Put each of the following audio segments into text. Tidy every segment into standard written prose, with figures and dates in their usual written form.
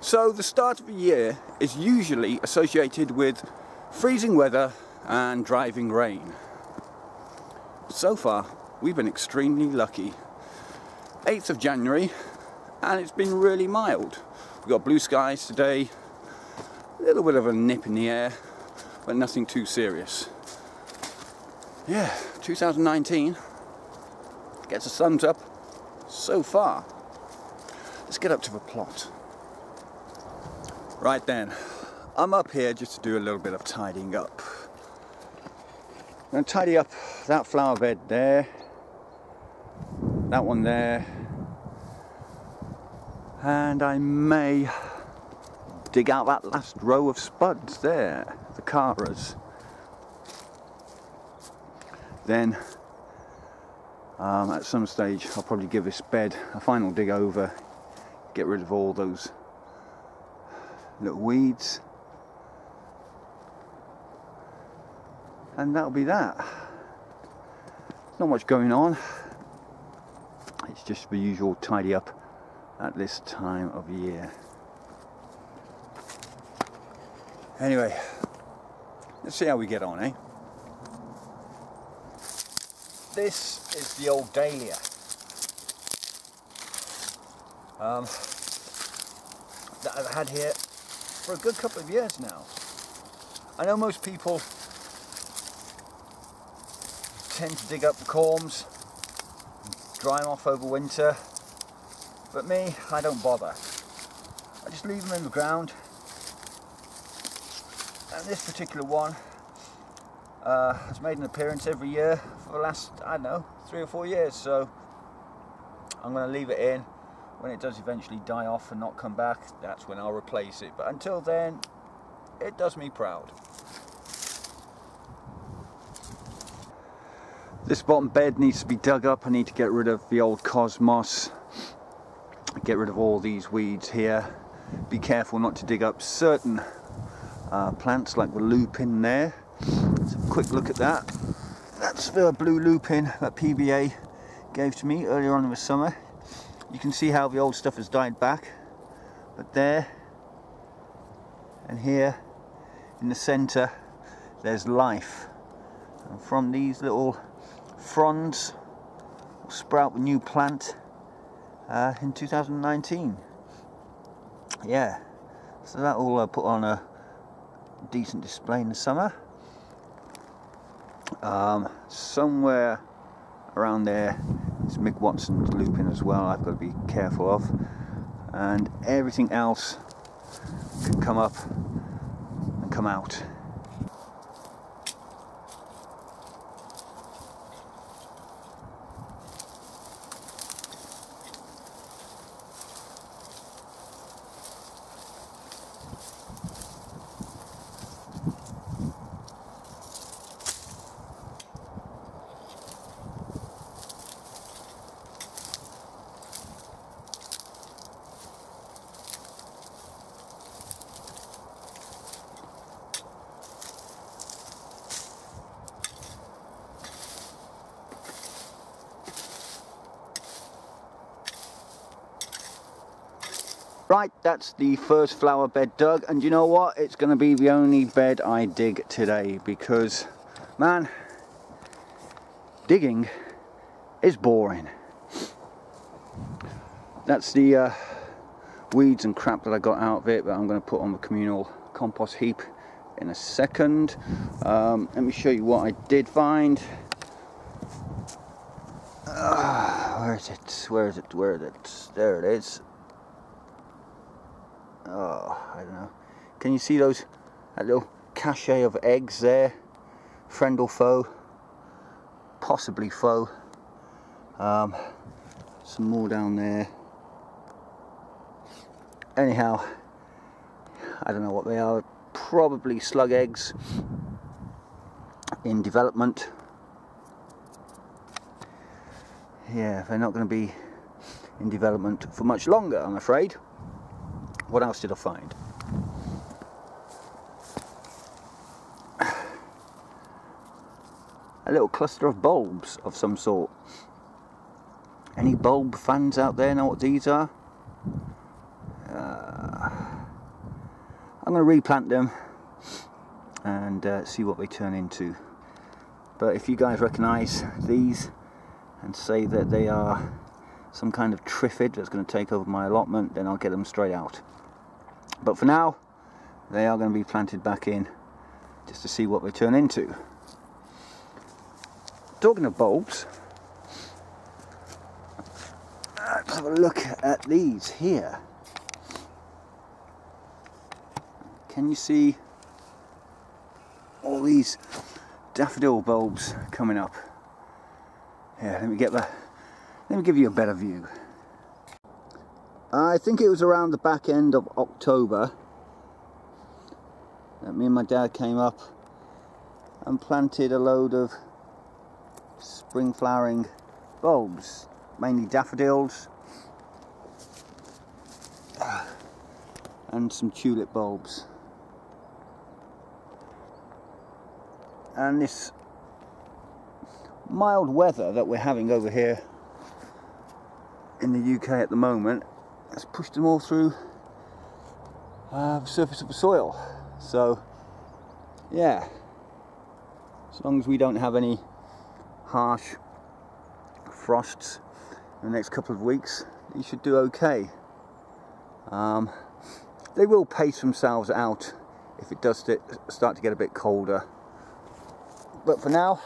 So the start of the year is usually associated with freezing weather and driving rain. So far we've been extremely lucky. 8th of January and it's been really mild. We've got blue skies today, a little bit of a nip in the air, but nothing too serious. Yeah, 2019 gets a thumbs up so far. Let's get up to the plot. Right then, I'm up here just to do a little bit of tidying up. I'm going to tidy up that flower bed there, that one there, and I may dig out that last row of spuds there, the Caras. Then at some stage I'll probably give this bed a final dig over, get rid of all those little weeds, and that'll be that. Not much going on, it's just the usual tidy up at this time of year. Anyway, let's see how we get on, eh? This is the old dahlia. That I've had here for a good couple of years now. I know most people tend to dig up the corms, dry them off over winter, but me, I don't bother. I just leave them in the ground, and this particular one has made an appearance every year for the last, I don't know, 3 or 4 years, so I'm going to leave it in. When it does eventually die off and not come back, that's when I'll replace it. But until then, it does me proud. This bottom bed needs to be dug up. I need to get rid of the old cosmos, get rid of all these weeds here. Be careful not to dig up certain plants like the lupin there. Let's have a quick look at that. That's the blue lupin that PBA gave to me earlier on in the summer. You can see how the old stuff has died back, but there and here in the centre there's life, and from these little fronds will sprout a new plant in 2019. Yeah, so that will put on a decent display in the summer. Somewhere around there is Mick Watson's lupin as well, I've got to be careful of, and everything else can come up and come out. Right, that's the first flower bed dug, and you know what? It's going to be the only bed I dig today because, man, digging is boring. That's the weeds and crap that I got out of it that I'm going to put on the communal compost heap in a second. Let me show you what I did find. Where is it? Where is it? Where is it? There it is. Oh, I don't know. Can you see those? That little cachet of eggs there? Friend or foe? Possibly foe. Some more down there. Anyhow, I don't know what they are. Probably slug eggs in development. Yeah, they're not going to be in development for much longer, I'm afraid. What else did I find? A little cluster of bulbs of some sort. Any bulb fans out there know what these are? I'm going to replant them and see what they turn into. But if you guys recognise these and say that they are some kind of triffid that's going to take over my allotment, then I'll get them straight out. But for now, they are going to be planted back in just to see what they turn into. Talking of bulbs, let's have a look at these here. Can you see all these daffodil bulbs coming up? Yeah, let me give you a better view. I think it was around the back end of October that me and my dad came up and planted a load of spring flowering bulbs, mainly daffodils and some tulip bulbs. And this mild weather that we're having over here in the UK at the moment has pushed them all through the surface of the soil. So yeah, as long as we don't have any harsh frosts in the next couple of weeks, you should do okay. They will pace themselves out if it does start to get a bit colder, but for now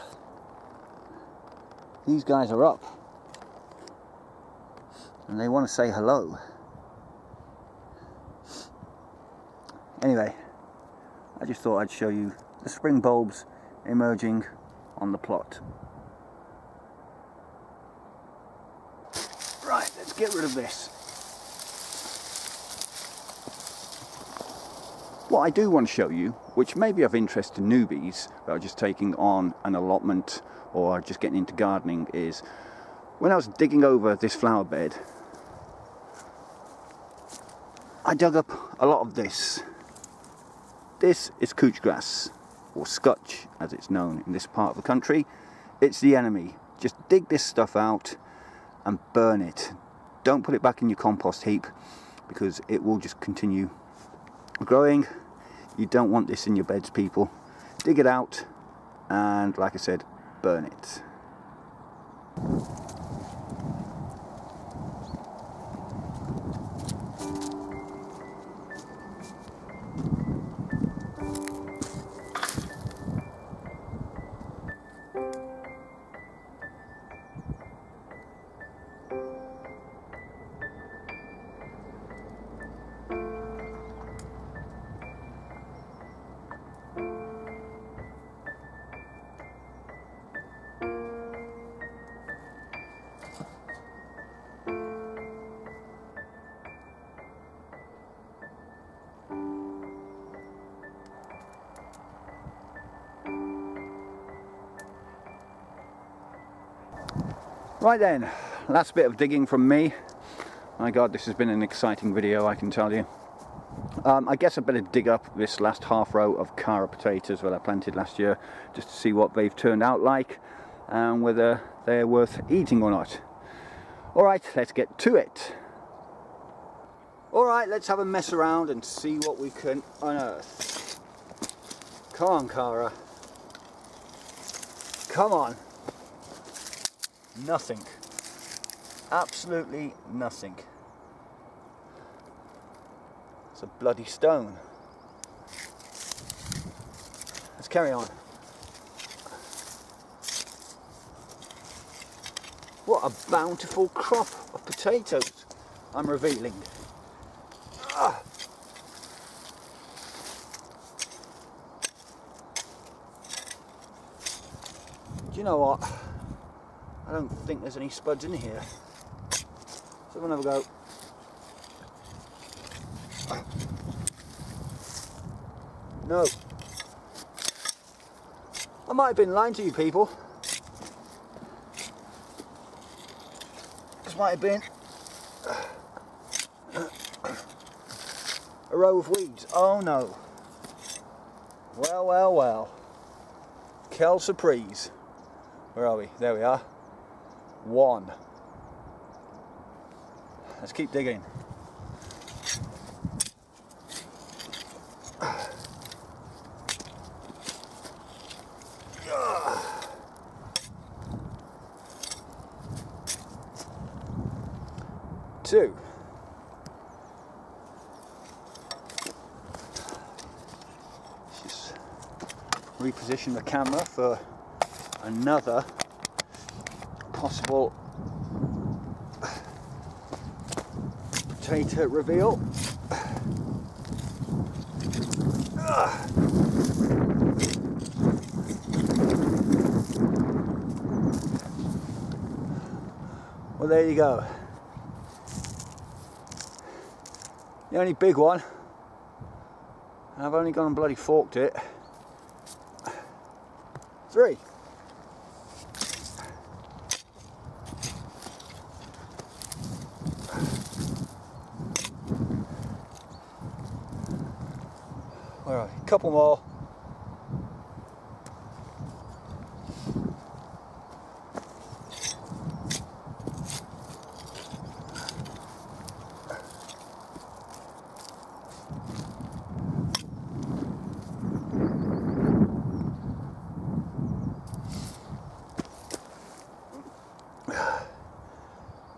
these guys are up and they want to say hello. Anyway, I just thought I'd show you the spring bulbs emerging on the plot. Right, let's get rid of this. What I do want to show you, which may be of interest to newbies that are just taking on an allotment or just getting into gardening, is when I was digging over this flower bed, I dug up a lot of this. This is couch grass, or scutch as it's known in this part of the country. It's the enemy. Just dig this stuff out and burn it. Don't put it back in your compost heap because it will just continue growing. You don't want this in your beds, people. Dig it out and, like I said, burn it. Right then, last bit of digging from me. My God, this has been an exciting video, I can tell you. I guess I better dig up this last half row of Cara potatoes that I planted last year, just to see what they've turned out like and whether they're worth eating or not. Alright, let's get to it. Alright, let's have a mess around and see what we can unearth. Come on, Cara. Come on. Nothing. Absolutely nothing. It's a bloody stone. Let's carry on. What a bountiful crop of potatoes I'm revealing. Ah. Do you know what? I don't think there's any spuds in here. So we'll have a go. No. I might have been lying to you people. This might have been a row of weeds. Oh no. Well, well, well. Quelle surprise. Where are we? There we are. One. Let's keep digging. to. Just reposition the camera for another possible potato reveal. Well, there you go. The only big one, and I've only gone and bloody forked it. 3. Alright, a couple more.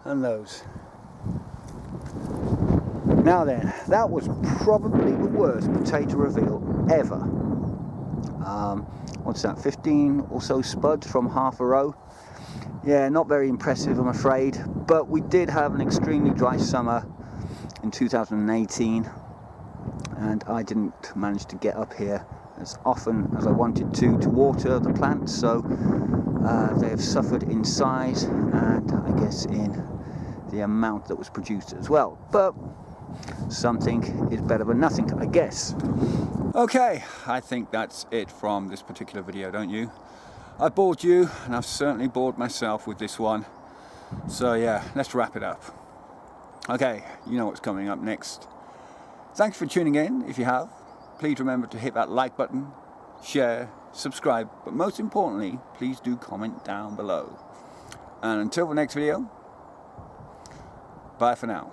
And those. Now then, that was probably the worst potato reveal ever. What's that, 15 or so spuds from half a row? Yeah, not very impressive, I'm afraid, but we did have an extremely dry summer in 2018, and I didn't manage to get up here as often as I wanted to water the plants, so they have suffered in size and I guess in the amount that was produced as well. But something is better than nothing, I guess. Okay, I think that's it from this particular video, don't you? I bored you, and I've certainly bored myself with this one. So yeah, let's wrap it up. Okay, you know what's coming up next. Thanks for tuning in. If you have, please remember to hit that like button, share, subscribe, but most importantly, please do comment down below. And until the next video, bye for now.